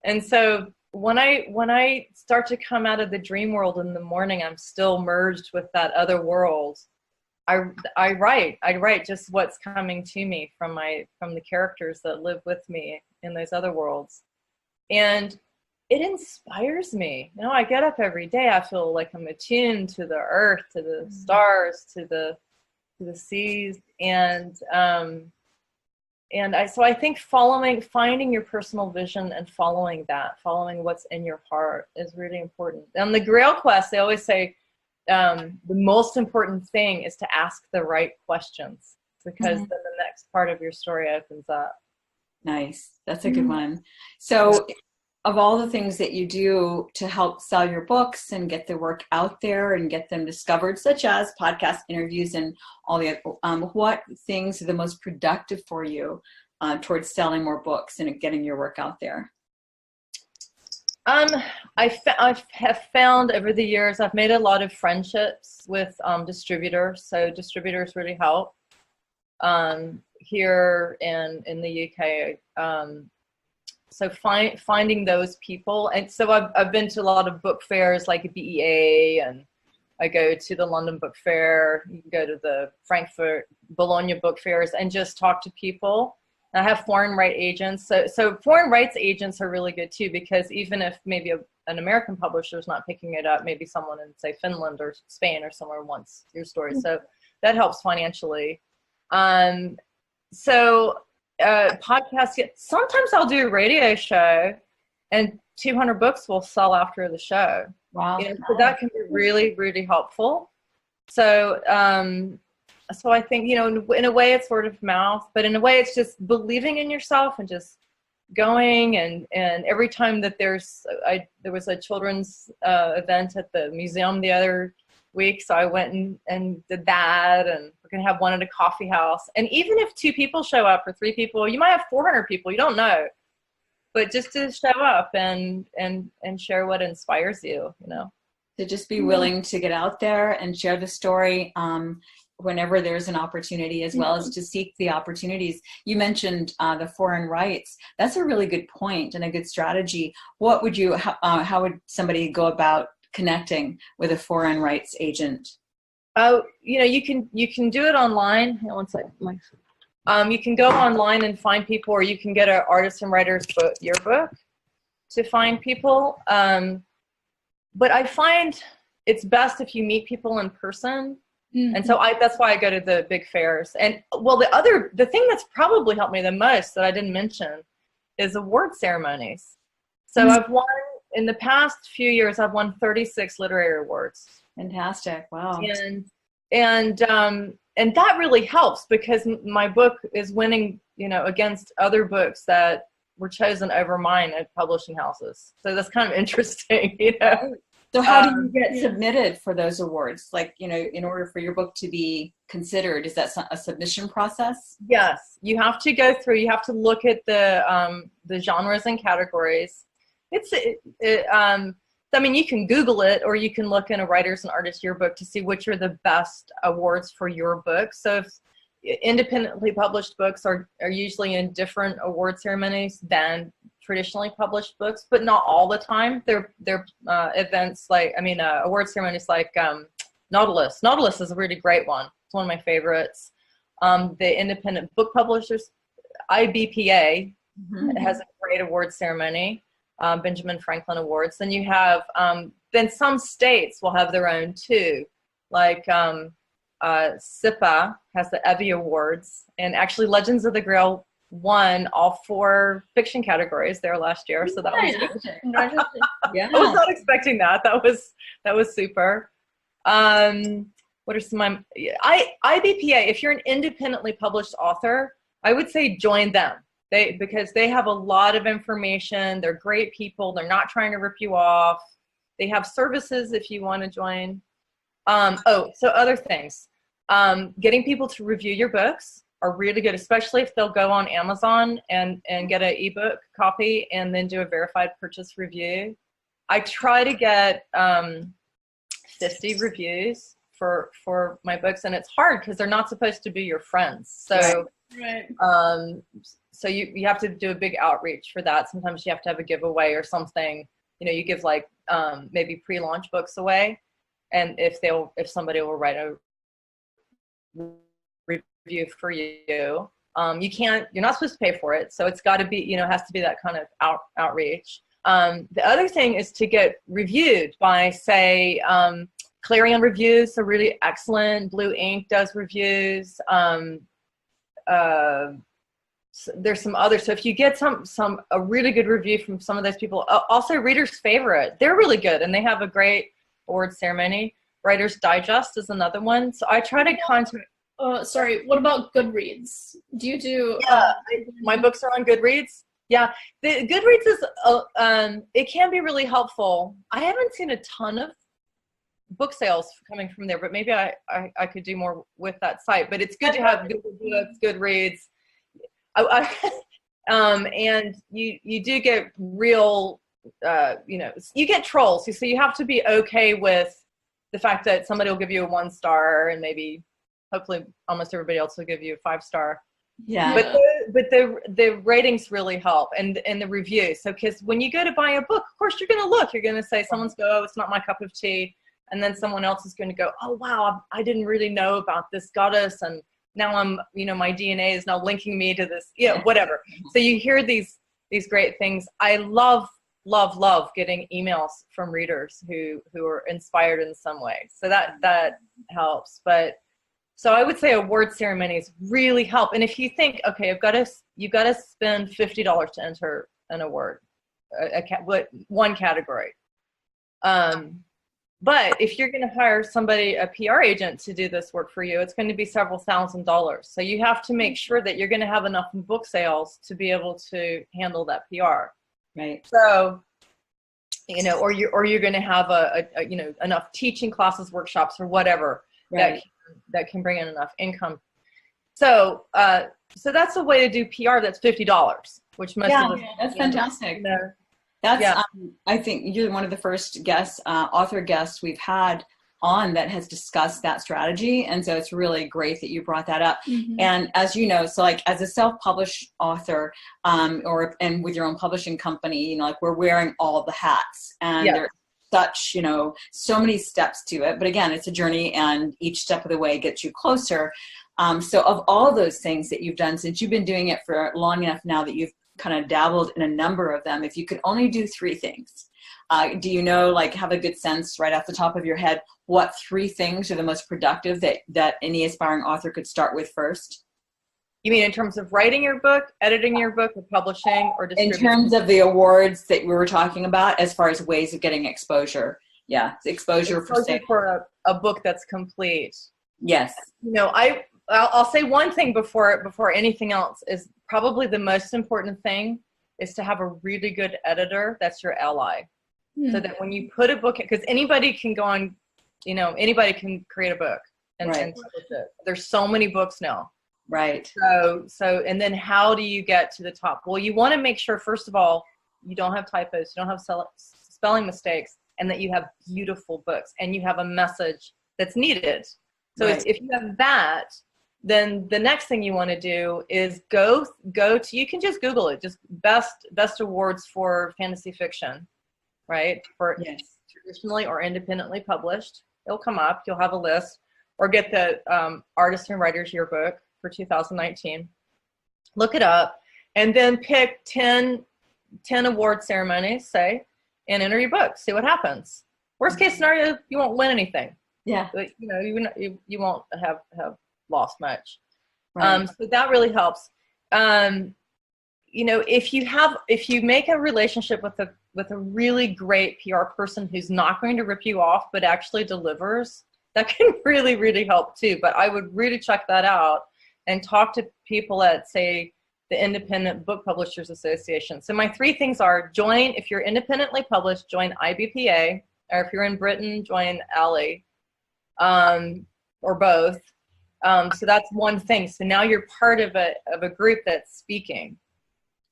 And so when I start to come out of the dream world in the morning, I'm still merged with that other world. I write just what's coming to me from the characters that live with me in those other worlds, and it inspires me. I get up every day. I feel like I'm attuned to the earth, to the stars, to the seas, so I think finding your personal vision and following what's in your heart is really important. On the Grail quest, they always say the most important thing is to ask the right questions, because then the next part of your story opens up. Nice. That's a good one. So of all the things that you do to help sell your books and get the work out there and get them discovered, such as podcast interviews and all the other, what things are the most productive for you towards selling more books and getting your work out there? I have found over the years, I've made a lot of friendships with distributors. So distributors really help here in the UK. So finding those people. And so I've been to a lot of book fairs like BEA, and I go to the London Book Fair. You can go to the Frankfurt, Bologna book fairs and just talk to people. I have foreign rights agents. So foreign rights agents are really good too, because even if maybe an American publisher is not picking it up, maybe someone in, say, Finland or Spain or somewhere wants your story. So that helps financially. Podcasts, sometimes I'll do a radio show and 200 books will sell after the show. Wow. So that can be really, really helpful. So, so I think, in a way it's word of mouth, but in a way it's just believing in yourself and just going. And every time that there was a children's event at the museum the other week, so I went and did that, and we're going to have one at a coffee house. And even if 2 people show up or 3 people, you might have 400 people, you don't know. But just to show up and share what inspires you, To just be willing to get out there and share the story whenever there's an opportunity, as well as to seek the opportunities. You mentioned the foreign rights. That's a really good point and a good strategy. What would you, how would somebody go about connecting with a foreign rights agent? Oh, you can do it online. Hang on one second. You can go online and find people, or you can get an artist and writer's yearbook to find people. But I find it's best if you meet people in person. Mm-hmm. And so that's why I go to the big fairs. And well, the thing that's probably helped me the most that I didn't mention is award ceremonies. So I've won, in the past few years, I've won 36 literary awards. Fantastic. Wow. And that really helps, because my book is winning, against other books that were chosen over mine at publishing houses. So that's kind of interesting, So how do you get submitted for those awards? Like, in order for your book to be considered, is that a submission process? Yes, you have to go through, you have to look at the genres and categories. You can Google it, or you can look in a writer's and artist yearbook to see which are the best awards for your book. So if independently published books are usually in different award ceremonies than traditionally published books, but not all the time. They're events award ceremonies like Nautilus. Nautilus is a really great one. It's one of my favorites. The Independent Book Publishers, IBPA, has a great award ceremony. Benjamin Franklin Awards. Then you have, then some states will have their own too. Like SIPA has the Evie Awards, and actually Legends of the Grail won all 4 fiction categories there last year. So that was good. Yeah. I was not expecting that. That was super. What are some, IBPA, if you're an independently published author, I would say join them. Because they have a lot of information. They're great people. They're not trying to rip you off. They have services if you want to join. So other things. Getting people to review your books are really good, especially if they'll go on Amazon and get an ebook copy and then do a verified purchase review. I try to get 50 reviews for my books, and it's hard because they're not supposed to be your friends. So right. So you have to do a big outreach for that. Sometimes you have to have a giveaway or something. You give like maybe pre-launch books away, and if somebody will write a review for you, you're not supposed to pay for it. So it's got to be, has to be that kind of outreach. The other thing is to get reviewed by, say, Clarion Reviews, so really excellent. Blue Ink does reviews. There's some others. So if you get a really good review from some of those people, also Reader's Favorite, they're really good, and they have a great award ceremony. Writer's Digest is another one. So I try to contact. Sorry, what about Goodreads? Do you do? My books are on Goodreads. Yeah, the Goodreads is it can be really helpful. I haven't seen a ton of book sales coming from there, but maybe I could do more with that site. But it's good to have Google Books, Goodreads, and you do get real, you get trolls. So you have to be okay with the fact that somebody will give you a 1-star, and maybe hopefully almost everybody else will give you a 5-star. Yeah. But the ratings really help, and the reviews. So because when you go to buy a book, of course you're going to look. You're going to say someone's go, oh, it's not my cup of tea, and then someone else is going to go, oh wow, I didn't really know about this goddess, and now I'm, my DNA is now linking me to this, whatever. So you hear these great things. I love getting emails from readers who are inspired in some way. So that helps. But so I would say award ceremonies really help. And if you think, okay, you've got to spend $50 to enter an award, one category. But if you're going to hire somebody, a PR agent, to do this work for you, it's going to be several $1,000s. So you have to make sure that you're going to have enough book sales to be able to handle that PR. Right. So, or you're going to have enough teaching classes, workshops, or whatever, right, that can bring in enough income. So that's a way to do PR. That's $50, which most of us. Yeah, that's fantastic. That's I think you're one of the first author guests we've had on that has discussed that strategy, and so it's really great that you brought that up. Mm-hmm. And as you know, so like as a self-published author, and with your own publishing company, like we're wearing all the hats, and there's such so many steps to it. But again, it's a journey, and each step of the way gets you closer. So of all those things that you've done, since you've been doing it for long enough now that you've kind of dabbled in a number of them, if you could only do 3 things, do you have a good sense right off the top of your head what 3 things are the most productive that any aspiring author could start with first? You mean in terms of writing your book, editing your book, or publishing, or distributing? In terms of the awards that we were talking about, as far as ways of getting exposure. Yeah, exposure for a book that's complete. Yes. I'll say one thing before anything else is probably the most important thing is to have a really good editor that's your ally. So that when you put a book, because anybody can go on, anybody can create a book and publish it. There's so many books now. Right. So and then how do you get to the top? Well, you want to make sure, first of all, you don't have typos, you don't have spelling mistakes, and that you have beautiful books and you have a message that's needed. So if you have that, then the next thing you want to do is go to, you can just Google it, just best awards for fantasy fiction, right? For traditionally or independently published. It'll come up, you'll have a list, or get the Artist and Writers Yearbook for 2019. Look it up, and then pick 10 award ceremonies, say, and enter your book. See what happens. Worst case scenario, you won't win anything. Yeah. But, you won't have lost much. Right. So that really helps. If you make a relationship with a really great PR person who's not going to rip you off but actually delivers, that can really, really help too. But I would really check that out and talk to people at, say, the Independent Book Publishers Association. So my 3 things are: if you're independently published, join IBPA, or if you're in Britain, join ALI, or both. So that's one thing. So now you're part of a group that's speaking.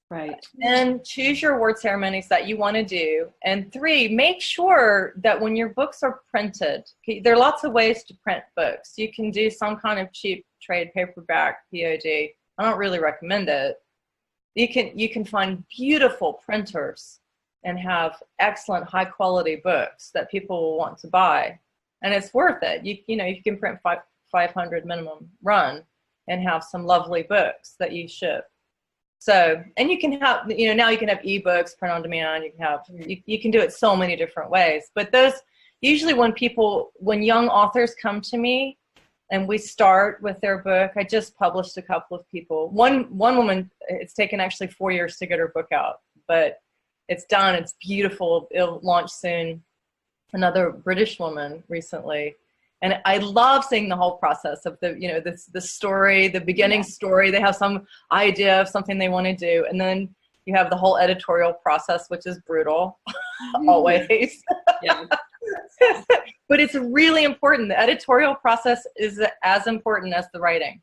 Right. And choose your award ceremonies that you want to do. And 3, make sure that when your books are printed, there are lots of ways to print books. You can do some kind of cheap trade paperback, POD. I don't really recommend it. You can find beautiful printers and have excellent high quality books that people will want to buy. And it's worth it. You can print 500 minimum run and have some lovely books that you ship. So, and you can have, now you can have ebooks, print on demand. You can do it so many different ways. But those, usually when young authors come to me and we start with their book, I just published a couple of people. One woman, it's taken actually 4 years to get her book out, but it's done. It's beautiful. It'll launch soon. Another British woman recently. And I love seeing the whole process of the story, the beginning story. They have some idea of something they want to do, and then You have the whole editorial process, which is brutal, always. Yeah. But it's really important. The editorial process is as important as the writing.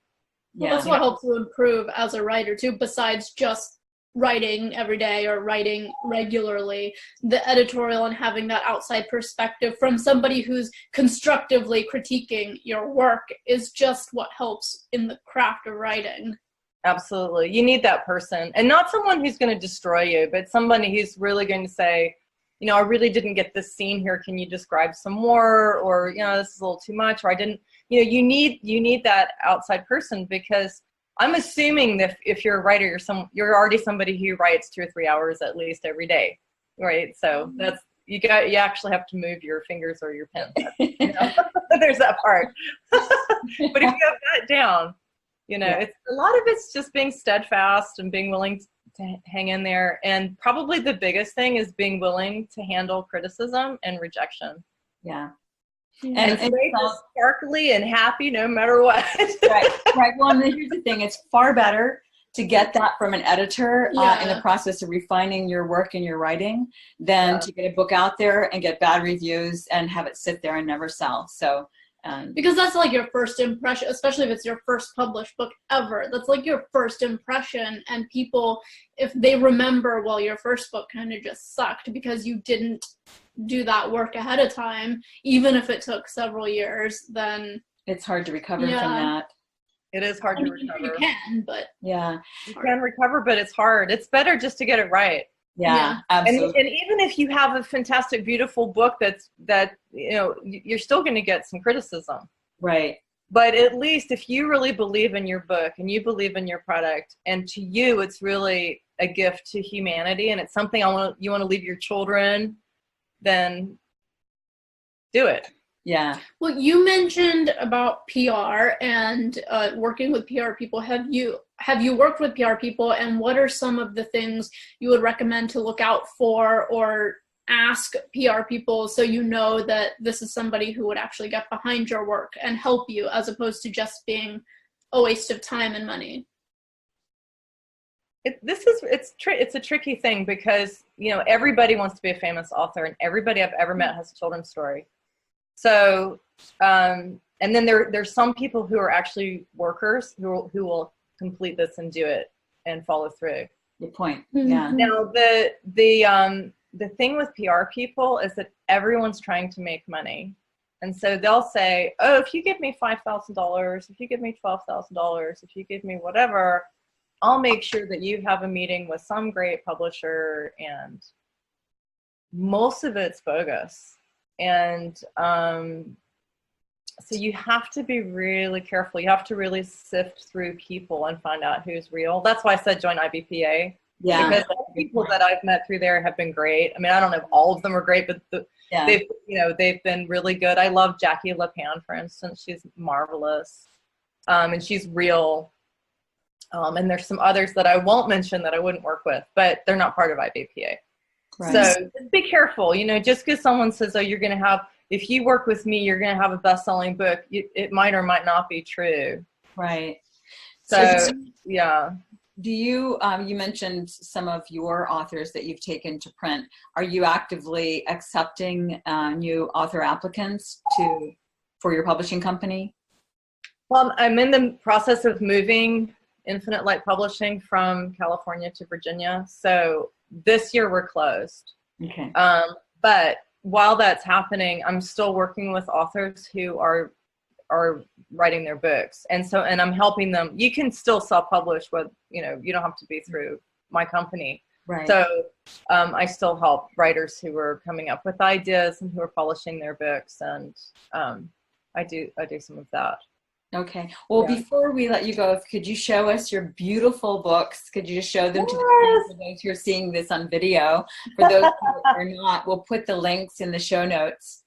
Well, that's what helps you improve as a writer too, besides just writing every day or writing regularly. The editorial and having that outside perspective from somebody who's constructively critiquing your work is just what helps in the craft of writing. Absolutely. You need that person, and not someone who's going to destroy you, but somebody who's really going to say, you know, I really didn't get this scene here. Can you describe some more? Or, you know, this is a little too much, or I didn't, you know, you need that outside person, because I'm assuming that if you're a writer, you're already somebody who writes 2 or 3 hours at least every day. Right. So that's, you actually have to move your fingers or your pen. You know? There's that part. But if you have that down, you know, it's a lot of it's just being steadfast and being willing to hang in there. And probably the biggest thing is being willing to handle criticism and rejection. Yeah. And stay sparkly and happy no matter what. Right. Well, and here's the thing. It's far better to get that from an editor in the process of refining your work and your writing than to get a book out there and get bad reviews and have it sit there and never sell. So because that's like your first impression, especially if it's your first published book ever. That's like your first impression, and people, if they remember, well, your first book kind of just sucked because you didn't do that work ahead of time, even if it took several years, then it's hard to recover from that. It is hard to recover. You can, but you can recover, but it's hard. It's better just to get it right. Yeah, absolutely. And even if you have a fantastic, beautiful book that you know, you're still going to get some criticism. Right. But at least if you really believe in your book and you believe in your product, and to you it's really a gift to humanity, and it's something you want to leave your children, then do it. Yeah. Well, you mentioned about PR and working with PR people. Have you worked with PR people, and what are some of the things you would recommend to look out for or ask PR people so you know that this is somebody who would actually get behind your work and help you, as opposed to just being a waste of time and money? It's a tricky thing, because, you know, everybody wants to be a famous author, and everybody I've ever met has a children's story. So, and then there's some people who are actually workers who will complete this and do it and follow through. Good point. Yeah. Now the thing with PR people is that everyone's trying to make money, and so they'll say, "Oh, if you give me $5,000, if you give me $12,000, if you give me whatever, I'll make sure that you have a meeting with some great publisher," and most of it's bogus. And so you have to be really careful. You have to really sift through people and find out who's real. That's why I said join IBPA. Yeah. Because the people that I've met through there have been great. I mean, I don't know if all of them are great, but they've been really good. I love Jackie LePan, for instance. She's marvelous. And she's real. And there's some others that I won't mention that I wouldn't work with, but they're not part of IBPA. Right. So just be careful, you know, just because someone says, oh, you're going to have, if you work with me, you're going to have a best-selling book, it might or might not be true. Right. So yeah. Do you, you mentioned some of your authors that you've taken to print. Are you actively accepting new author applicants for your publishing company? Well, I'm in the process of moving Infinite Light Publishing from California to Virginia. So this year we're closed. Okay. But while that's happening, I'm still working with authors who are writing their books. And I'm helping them. You can still self-publish with, you know, you don't have to be through my company. Right. So I still help writers who are coming up with ideas and who are publishing their books. And I do some of that. Okay. Well, before we let you go, could you show us your beautiful books? Could you just show them to the those who are seeing this on video? For those who are not, we'll put the links in the show notes.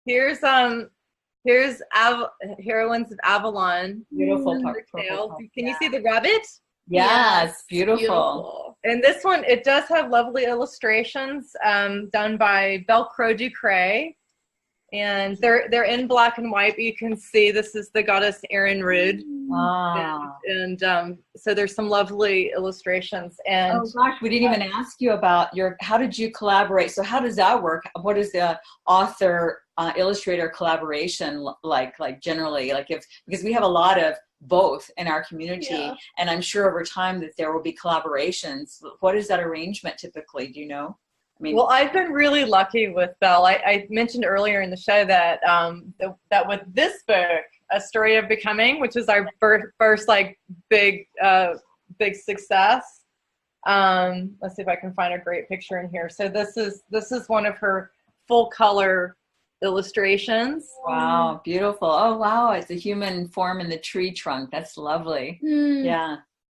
Here's Heroines of Avalon. Beautiful. Can you see the rabbit? Yes, beautiful. And this one, it does have lovely illustrations done by Velcro Ducray. and they're in black and white, but you can see this is the goddess Erin Rude. And so there's some lovely illustrations. And oh gosh, we didn't even ask you about how did you collaborate? So how does that work? What is the author illustrator collaboration like generally? Because we have a lot of both in our community, and I'm sure over time that there will be collaborations. What is that arrangement typically? Do you know? I mean, well, I've been really lucky with Belle. I mentioned earlier in the show that that with this book, A Story of Becoming, which is our first like big success. Let's see if I can find a great picture in here. So this is one of her full color illustrations. Wow, beautiful. Oh wow, it's a human form in the tree trunk. That's lovely.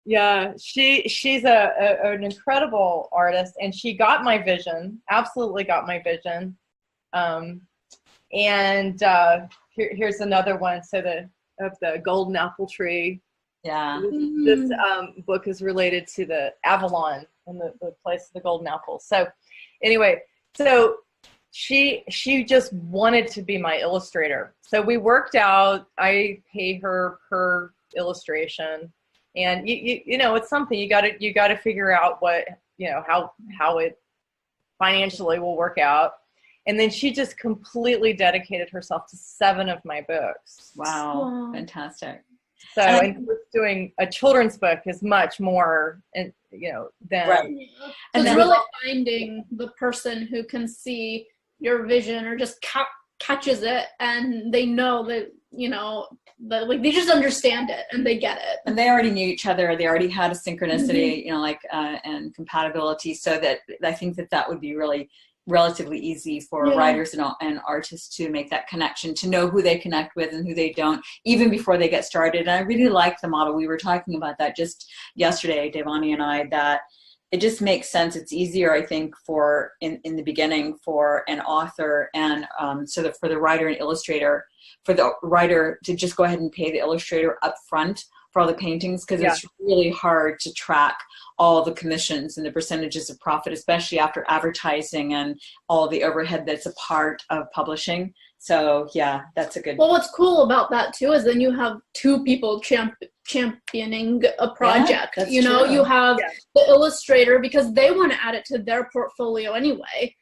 Yeah, she's an incredible artist, and she got my vision, absolutely got my vision. Here's another one. So of the golden apple tree. Yeah. This book is related to the Avalon and the place of the golden apple. So anyway, so she just wanted to be my illustrator. So we worked out, I pay her per illustration. And you know, it's something you got to figure out what, you know, how it financially will work out. And then she just completely dedicated herself to 7 of my books. Wow, fantastic. So, and doing a children's book is much more, you know, than. Right. And it's really finding the person who can see your vision or just catches it, and they know that, you know, that like they just understand it and they get it. And they already knew each other. They already had a synchronicity, you know, like and compatibility. So that I think that would be really relatively easy for writers and artists to make that connection, to know who they connect with and who they don't, even before they get started. And I really like the model. We were talking about that just yesterday, Devani and I, that it just makes sense. It's easier, I think, for in the beginning for an author and for the writer and illustrator, for the writer to just go ahead and pay the illustrator up front for all the paintings, because it's really hard to track all the commissions and the percentages of profit, especially after advertising and all the overhead that's a part of publishing. So yeah, that's a good. Well, what's cool about that too is then you have 2 people championing a project. You know, true. You have the illustrator, because they want to add it to their portfolio anyway,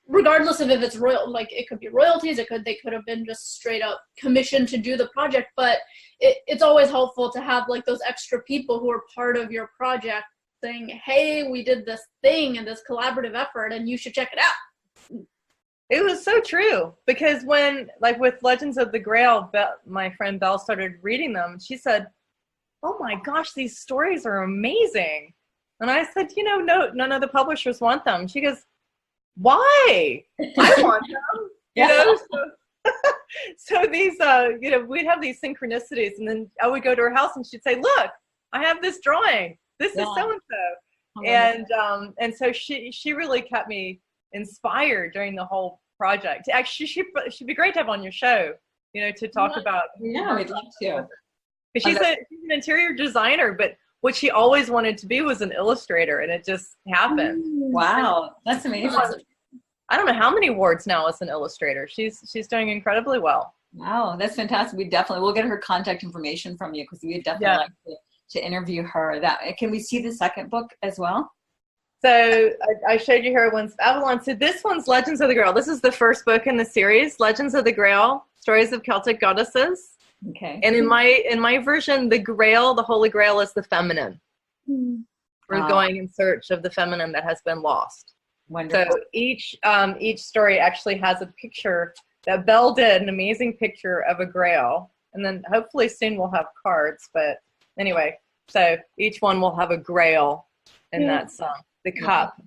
regardless of if it's like it could be royalties, they could have been just straight up commissioned to do the project. But it's always helpful to have like those extra people who are part of your project saying, hey, we did this thing and this collaborative effort and you should check it out. It was so true, because when, like with Legends of the Grail, my friend Belle started reading them, she said, oh my gosh, these stories are amazing. And I said, you know, no, none of the publishers want them. She goes, why? I want them. You know, so these, you know, we'd have these synchronicities, and then I would go to her house and she'd say, look, I have this drawing. This is so-and-so. And so she really kept me inspired during the whole project. Actually, she'd be great to have on your show, you know, to talk about. Yeah, we'd love to. She's an interior designer, but what she always wanted to be was an illustrator, and it just happened. Wow, that's amazing. I don't know how many awards now as an illustrator. She's doing incredibly well. Wow, that's fantastic. We'll get her contact information from you, because we'd definitely like to interview her. Can we see the second book as well? So I showed you Heroines of Avalon. So this one's Legends of the Grail. This is the first book in the series, Legends of the Grail, Stories of Celtic Goddesses. Okay. And in my version, the Grail, the Holy Grail, is the feminine. We're going in search of the feminine that has been lost. Wonderful. So each story actually has a picture that Belle did, an amazing picture of a Grail. And then hopefully soon we'll have cards. But anyway, so each one will have a Grail, and that's the cup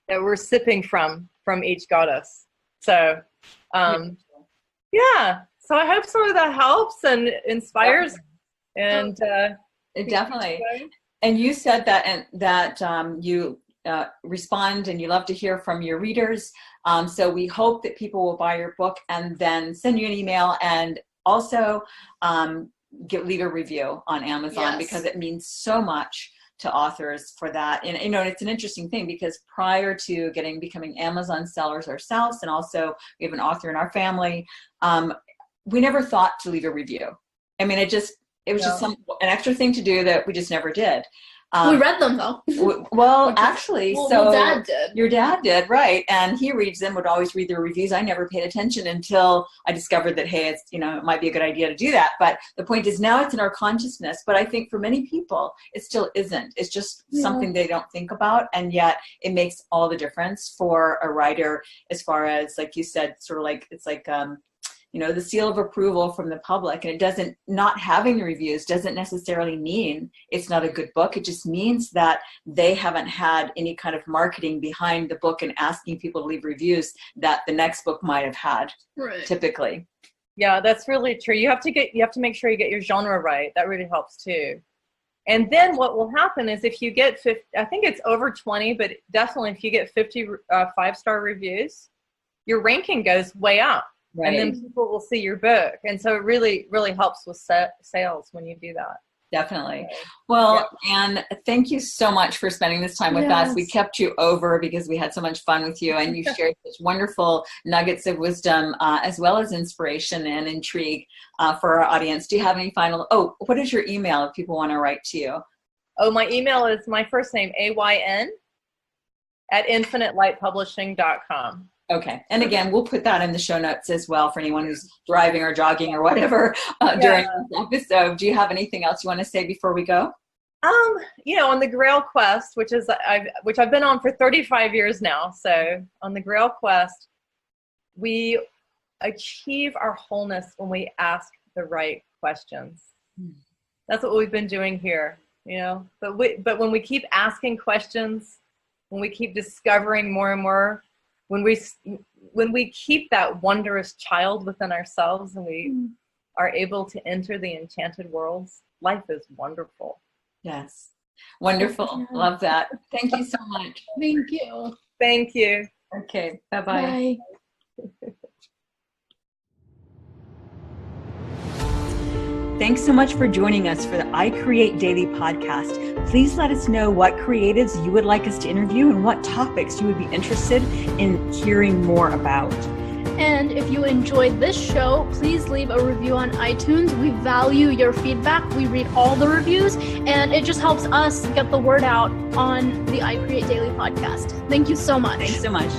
that we're sipping from each goddess. So, so I hope some of that helps and inspires. And it definitely. And you said that you respond and you love to hear from your readers. So we hope that people will buy your book and then send you an email, and also leave a review on Amazon, because it means so much to authors for that. And it's an interesting thing because prior to becoming Amazon sellers ourselves, and also we have an author in our family, we never thought to leave a review. I mean, it was just an extra thing to do that we just never did. We read them though. Actually, Dad did. Your dad did, right? And he reads them, would always read the reviews. I never paid attention until I discovered that, hey, it's, it might be a good idea to do that. But the point is now it's in our consciousness. But I think for many people, it still isn't. It's just something they don't think about. And yet it makes all the difference for a writer as far as, like you said, sort of like, it's like, the seal of approval from the public. And it doesn't, not having the reviews doesn't necessarily mean it's not a good book. It just means that they haven't had any kind of marketing behind the book and asking people to leave reviews that the next book might have had, typically. Yeah, that's really true. You have to make sure you get your genre right. That really helps too. And then what will happen is if you get 50, I think it's over 20, but definitely if you get 50 5-star reviews, your ranking goes way up. Right. And then people will see your book. And so it really, really helps with sales when you do that. Definitely. Well, Anne, thank you so much for spending this time with us. We kept you over because we had so much fun with you, and you shared such wonderful nuggets of wisdom as well as inspiration and intrigue for our audience. Do you have any final, what is your email if people want to write to you? Oh, my email is my first name, AYN, @infinitelightpublishing.com. Okay. And again, we'll put that in the show notes as well for anyone who's driving or jogging or whatever during this episode. Do you have anything else you want to say before we go? On the Grail quest, which I've been on for 35 years now. So on the Grail quest, we achieve our wholeness when we ask the right questions. That's what we've been doing here, but when we keep asking questions, when we keep discovering more and more, when we keep that wondrous child within ourselves and we are able to enter the enchanted worlds, life is wonderful. Yes. Wonderful. Love that. Thank you so much. Thank you. Thank you. Okay. Bye-bye. Bye. Thanks so much for joining us for the I Create Daily podcast. Please let us know what creatives you would like us to interview and what topics you would be interested in hearing more about. And if you enjoyed this show, please leave a review on iTunes. We value your feedback. We read all the reviews, and it just helps us get the word out on the I Create Daily podcast. Thank you so much. Thanks so much.